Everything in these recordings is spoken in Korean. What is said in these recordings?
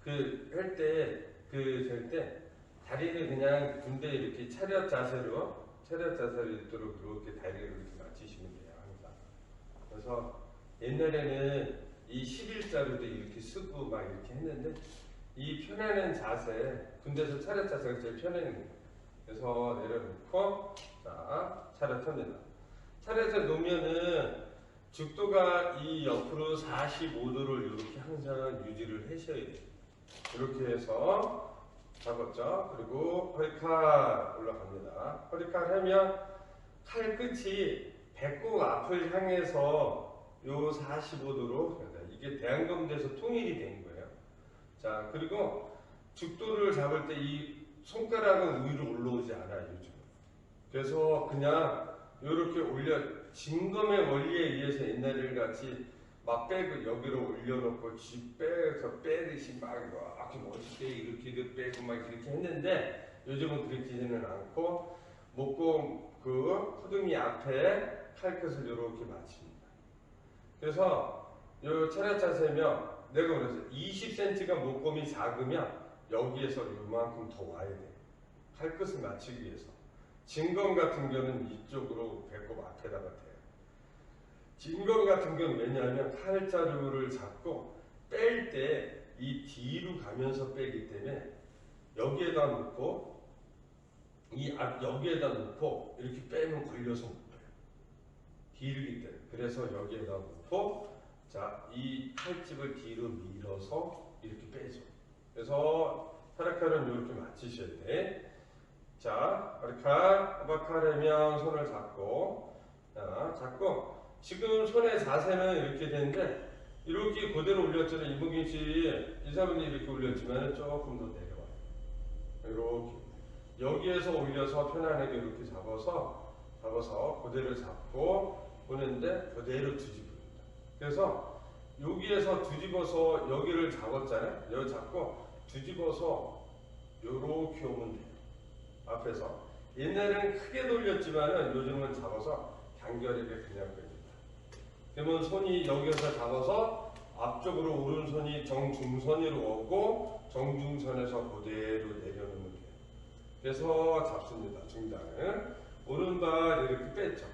될 때, 다리를 그냥 군대 이렇게 차렷 자세로 있도록 이렇게 다리를 이렇게 맞추시면 돼요, 항상. 그래서 옛날에는 이 11자로도 이렇게 쓰고 막 이렇게 했는데, 이 편안한 자세, 군대에서 차렷 자세가 제일 편안한 거예요. 그래서 내려놓고, 자, 차렷합니다. 차렷에 놓으면은 죽도가 이 옆으로 45도를 이렇게 항상 유지를 하셔야 돼요. 이렇게 해서 잡았죠. 그리고 허리칼 올라갑니다. 허리칼 하면 칼 끝이 배꼽 앞을 향해서 요 45도로 이게 대한검대에서 통일이 된 거예요. 자, 그리고 죽도를 잡을 때 이 손가락은 위로 올라오지 않아요, 요즘. 그래서 그냥 이렇게 올려, 진검의 원리에 의해서 옛날에 같이 막 빼고 여기로 올려놓고 빼서 빼듯이 막 이렇게 멋있게 이렇게 빼고 막 이렇게 했는데, 요즘은 그렇지는 않고 목공 그 호둥이 앞에 칼끝을 이렇게 맞춥니다. 그래서 요 차렷 자세면 내가 그래서 20cm가 목공이 작으면 여기에서 요만큼 더 와야 돼. 칼끝을 맞추기 위해서. 진검 같은 경우는 이쪽으로 배꼽 앞에다가 대요. 진검 같은 경우는 왜냐하면 칼자루를 잡고 뺄 때 이 뒤로 가면서 빼기 때문에 여기에다 놓고 이 앞 여기에다 놓고 이렇게 빼면 걸려서 못 빼요. 길기 때문에. 그래서 여기에다 놓고 자, 이 칼집을 뒤로 밀어서 이렇게 빼죠. 그래서 허리칼은 이렇게 맞추셔야 돼. 자, 허리칼, 허벅칼 하면 손을 잡고, 자, 잡고, 지금 손의 자세는 이렇게 되는데, 이렇게 그대로 올렸잖아요. 이무긴 씨, 이사분이 이렇게 올렸지만 조금 더 내려와요. 이렇게. 여기에서 올려서 편안하게 이렇게 잡아서 그대로 잡고 보는데 그대로 뒤집습니다. 그래서 여기에서 뒤집어서 여기를 잡았잖아요. 여기 잡고 뒤집어서 요렇게 오면 돼요. 앞에서. 옛날에는 크게 돌렸지만은 요즘은 잡아서 간결하게 그냥 뺍니다. 그러면 손이 여기서 잡아서 앞쪽으로 오른손이 정중선으로 오고 정중선에서 그대로 내려놓는 거예요. 그래서 잡습니다. 중단을. 오른발 이렇게 뺐죠.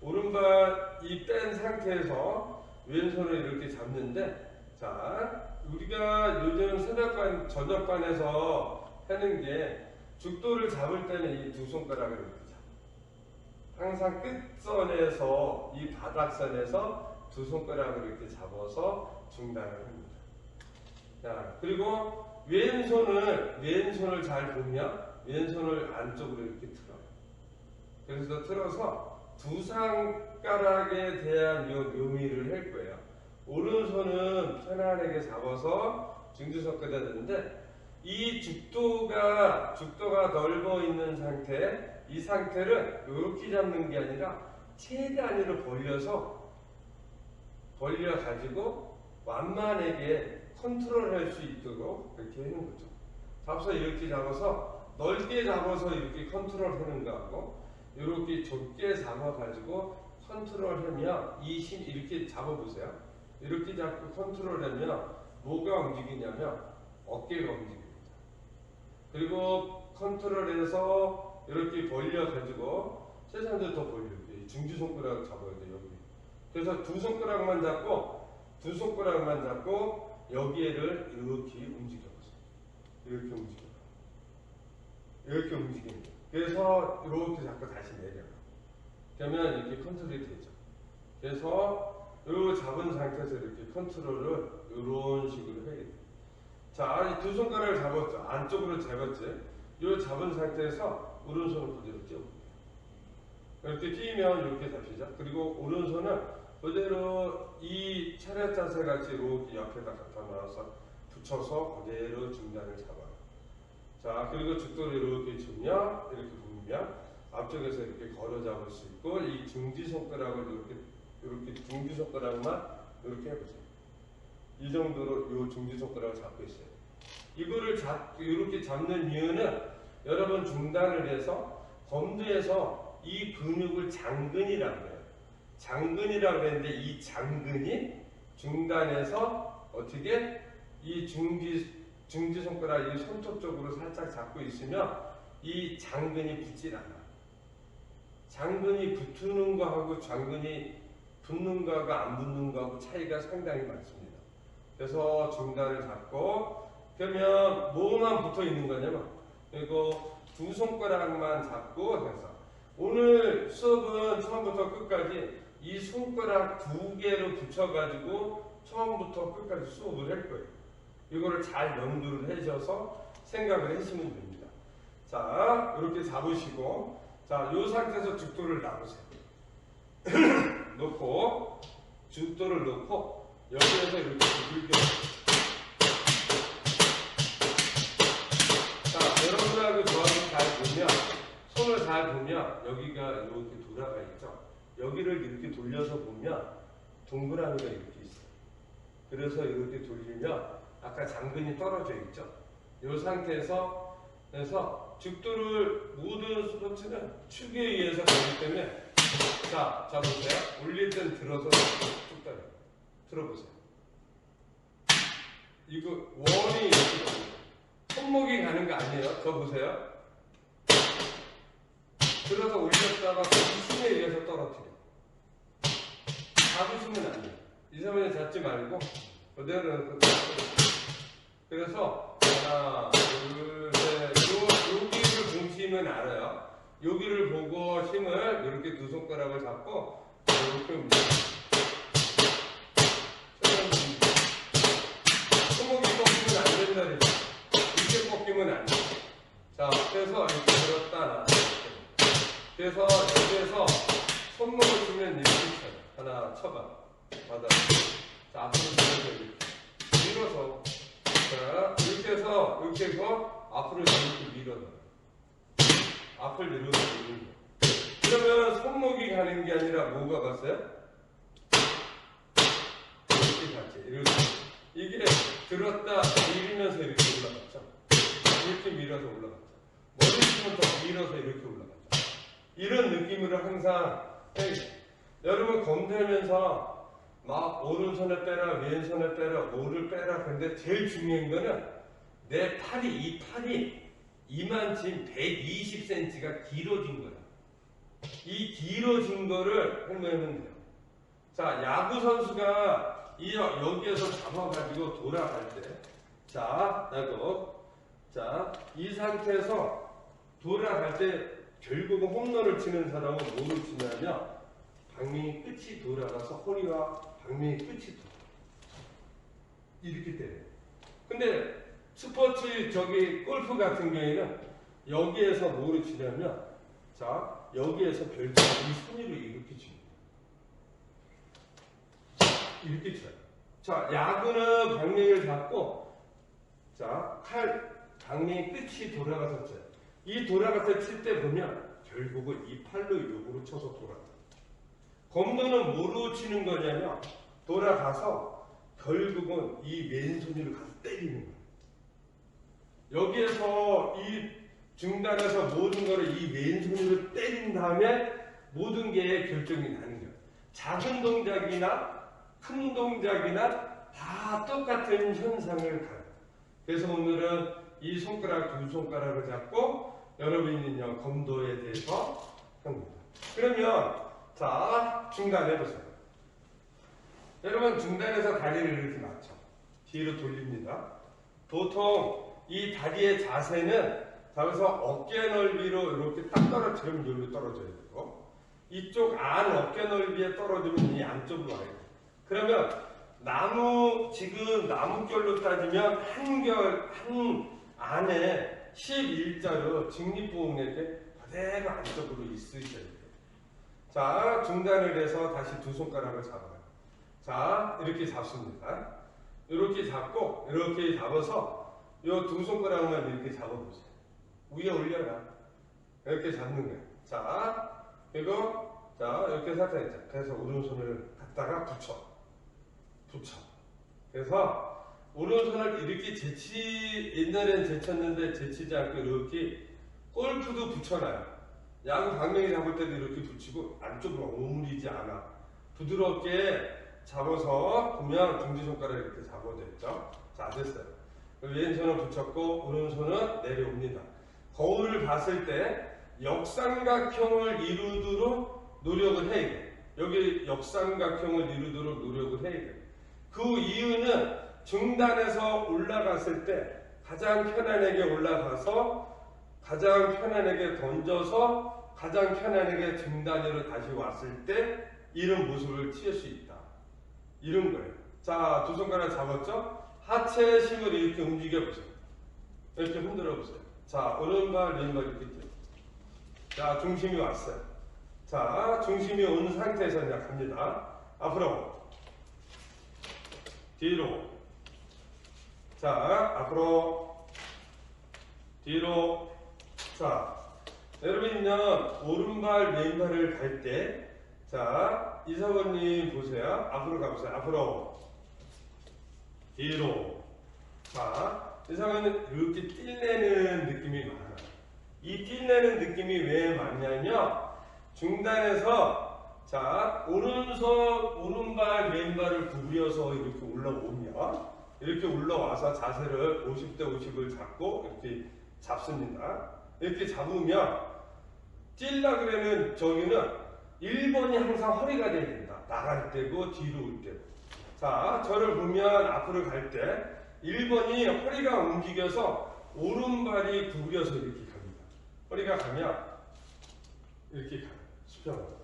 오른발 이 뺀 상태에서 왼손을 이렇게 잡는데, 자, 우리가 요즘 새벽반, 저녁반에서 하는 게 죽도를 잡을 때는 이 두 손가락을 이렇게 잡아요. 항상 끝선에서 이 바닥선에서 두 손가락을 이렇게 잡아서 중단을 합니다. 자, 그리고 왼손을 잘 보면 왼손을 안쪽으로 이렇게 틀어요. 그래서 틀어서 두 손가락에 대한 묘미를 할 거예요. 오른손은 편안하게 잡아서 중지석에다 넣는데, 이 죽도가 넓어 있는 상태, 이 상태를 이렇게 잡는 게 아니라 최대한으로 벌려가지고 완만하게 컨트롤할 수 있도록 이렇게 하는 거죠. 잡아서 이렇게 잡아서 넓게 잡아서 이렇게 컨트롤하는 거하고, 이렇게 좁게 잡아가지고 컨트롤하면 이렇게 잡아보세요. 이렇게 잡고 컨트롤하면 뭐가 움직이냐면 어깨가 움직입니다. 그리고 컨트롤해서 이렇게 벌려가지고 세상도 더 벌려요. 중지손가락 잡아야 돼요. 여기. 그래서 두 손가락만 잡고 여기를 이렇게 움직여보세요. 이렇게 움직입니다. 그래서 이렇게 잡고 다시 내려요. 그러면 이렇게 컨트롤이 되죠. 그래서 이 잡은 상태에서 이렇게 컨트롤을 이런 식으로 해야 돼요. 자, 두 손가락을 잡았죠. 안쪽으로 잡았지. 이 잡은 상태에서 오른손을 그대로 띄워볼게요. 이렇게 띄면 이렇게 잡히죠. 그리고 오른손은 그대로 이 차렷 자세 같이 이렇게 옆에다 갖다 놔서 붙여서 그대로 중단을 잡아요. 자, 그리고 죽도를 이렇게 주면, 이렇게 보면 앞쪽에서 이렇게 걸어 잡을 수 있고, 이 중지손가락을 이렇게 중지손가락만 이렇게 해보세요. 이 정도로 이 중지손가락을 잡고 있어요. 이거를 이렇게 잡는 이유는 여러분 중단을 해서 검도에서 이 근육을 장근이라고 해요. 장근이라고 했는데 이 장근이 중단해서 어떻게 이 중지 손가락 이 손톱 쪽으로 살짝 잡고 있으면 이 장근이 붙질 않아. 장근이 붙는 거하고 장근이 붙는 거하고 안 붙는 거하고 차이가 상당히 많습니다. 그래서 중단을 잡고 그러면 뭐만 붙어 있는 거냐면 그리고 두 손가락만 잡고 해서 오늘 수업은 처음부터 끝까지 이 손가락 두 개로 붙여가지고 처음부터 끝까지 수업을 할 거예요. 이거를 잘 염두를 해셔서 생각을 하시면 됩니다. 자, 이렇게 잡으시고 자, 이 상태에서 죽도를 놔보세요. 놓고 죽도를 놓고 여기에서 이렇게 두들겨. 자, 여러분하고 저하고 잘 보면 손을 잘 보면 여기가 이렇게 돌아가 있죠. 여기를 이렇게 돌려서 보면 동그라미가 이렇게 있어요. 그래서 이렇게 돌리면 아까 장근이 떨어져 있죠. 이 상태에서 그래서 죽도를 모든 스포츠는 축에 의해서 가기 때문에 자 보세요. 올릴 땐 들어서 쭉 따라 들어보세요. 이거 원이 이렇게 됩니다. 손목이 가는 거 아니에요. 더 보세요. 들어서 올렸다가 힘에 의해서 떨어뜨려. 잡으시면 안 돼요. 이사람에 잡지 말고 그대로 그래서 하나 둘 셋 여기를 중심은 알아요. 여기를 보고 힘을 이렇게 두 손가락을 잡고 이렇게 손목이 꺾이면 안 된다 그랬죠. 이렇게 꺾이면 안 돼. 자 그래서 이렇게 들었다 놨다 그래서 여기에서 손목을 주면 이렇게 쳐요. 하나 쳐봐. 받아. 자, 앞으로 밀어서. 자, 이렇게 해서 앞으로 이렇게 밀어서. 앞을 내려서 미는 거. 그러면 손목이 가는 게 아니라 뭐가 갔어요? 이렇게 갔지. 이렇게. 이게 들었다 밀면서 이렇게 올라갔죠. 이렇게 밀어서 올라갔죠. 머리 치면 더 밀어서 이렇게 올라갔죠. 이런 느낌으로 항상 여러분 검도하면서 막 오른손에 빼라 왼손에 빼라 뭐를 빼라 근데 제일 중요한 거는 내 팔이 이 팔이 이만큼 120cm가 길어진 거야. 이 길어진 거를 설명하면 돼요. 자 야구 선수가 여기에서 잡아가지고 돌아갈 때 이 상태에서 돌아갈 때 결국은 홈런을 치는 사람은 뭐를 치냐면 방망이 끝이 돌아가서 허리와 방망이 끝이 돌아가. 이렇게 때려요. 근데 스포츠 골프 같은 경우에는 여기에서 뭐를 치냐면 여기에서 별도 이 손으로 이렇게 칩니다. 이렇게 쳐요. 자, 야구는 방망이를 잡고 방망이 끝이 돌아가서 쳐요. 이 돌아가서 칠 때 보면 결국은 이 팔로 요구로 쳐서 돌아가. 검도는 뭐로 치는 거냐면 돌아가서 결국은 이 왼손으로 가서 때리는 거예요. 여기에서 이 중단해서 모든 거를 이 왼손으로 때린 다음에 모든 게 결정이 나는 거예요. 작은 동작이나 큰 동작이나 다 똑같은 현상을 가요. 그래서 오늘은 이 손가락 두 손가락을 잡고 여러분은요 검도에 대해서 합니다. 그러면 중단해보세요. 여러분 중단해서 다리를 이렇게 맞춰 뒤로 돌립니다. 보통 이 다리의 자세는 잡아서 어깨 넓이로 이렇게 딱 떨어뜨리면 여기로 떨어져야 되고 이쪽 안 어깨 넓이에 떨어지면 이 안쪽으로 와야 돼요. 그러면 지금 나무결로 따지면 한 안에 11자로 직립보호막에 그대로 안쪽으로 있으셔야 돼요. 자, 중단을 해서 다시 두 손가락을 잡아요. 자, 이렇게 잡습니다. 이렇게 잡고, 이렇게 잡아서 이 두 손가락만 이렇게 잡아보세요. 위에 올려라. 이렇게 잡는 거예요. 자, 그리고, 이렇게 살짝 있죠. 그래서 오른손을 갖다가 붙여. 그래서 오른손을 이렇게 옛날엔 제쳤는데 제치지 않고 이렇게 골프도 붙여놔요. 야구 방망이 잡을 때도 이렇게 붙이고 안쪽으로 오므리지 않아. 부드럽게 잡아서 보면 중지손가락 이렇게 잡아도 됐죠? 자, 됐어요. 왼손은 붙였고 오른손은 내려옵니다. 거울을 봤을 때 역삼각형을 이루도록 노력을 해야 돼. 여기 역삼각형을 이루도록 노력을 해야 돼. 그 이유는 중단에서 올라갔을 때 가장 편안하게 올라가서 가장 편안하게 던져서 가장 편안하게 중단으로 다시 왔을 때 이런 모습을 취할 수 있다. 이런 거예요. 자, 두 손가락 잡았죠? 하체 힘을 이렇게 움직여 보세요. 이렇게 흔들어 보세요. 자, 오른발, 왼발 이렇게 있죠. 자, 중심이 왔어요. 자, 중심이 온 상태에서 이제 갑니다. 앞으로, 뒤로. 자, 앞으로, 뒤로. 자, 여러분요, 오른발, 왼발을 갈 때, 자, 이사원님 보세요. 앞으로 가보세요. 앞으로, 뒤로. 자, 이사원은 이렇게 뛸내는 느낌이 많아요. 이 뛸내는 느낌이 왜 많냐면, 중단에서, 자, 오른발, 왼발을 구부려서 이렇게 올라오면, 이렇게 올라와서 자세를 50대 50을 잡고, 이렇게 잡습니다. 이렇게 잡으면, 찔라 그러면 저기는 1번이 항상 허리가 돼야 된다. 나갈 때고 뒤로 올 때고. 자, 저를 보면 앞으로 갈 때 1번이 허리가 움직여서 오른발이 구부려서 이렇게 갑니다. 허리가 가면 이렇게 가요. 수평으로.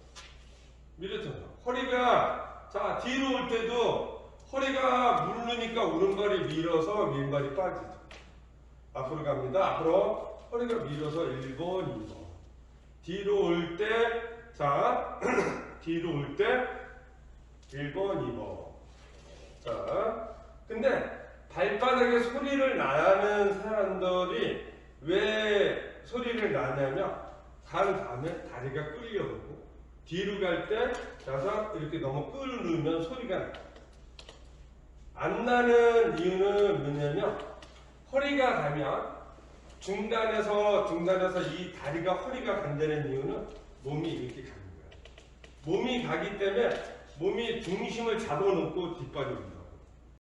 밀어쳐요. 허리가 자 뒤로 올 때도 허리가 누르니까 오른발이 밀어서 왼발이 빠지죠. 앞으로 갑니다. 앞으로 허리가 밀어서 1번, 2번. 뒤로 올 때 자, 뒤로 올 때 1번, 2번. 자, 근데 발바닥에 소리를 나는 사람들이 왜 소리를 나냐면 간 다음에 다리가 끌려오고 뒤로 갈 때 가서 이렇게 너무 끌으면 소리가 나요. 안 나는 이유는 뭐냐면 허리가 가면 중단에서 이 다리가 허리가 간다는 이유는 몸이 이렇게 가는 거예요. 몸이 가기 때문에 몸이 중심을 잡아놓고 뒷발이 옵니다.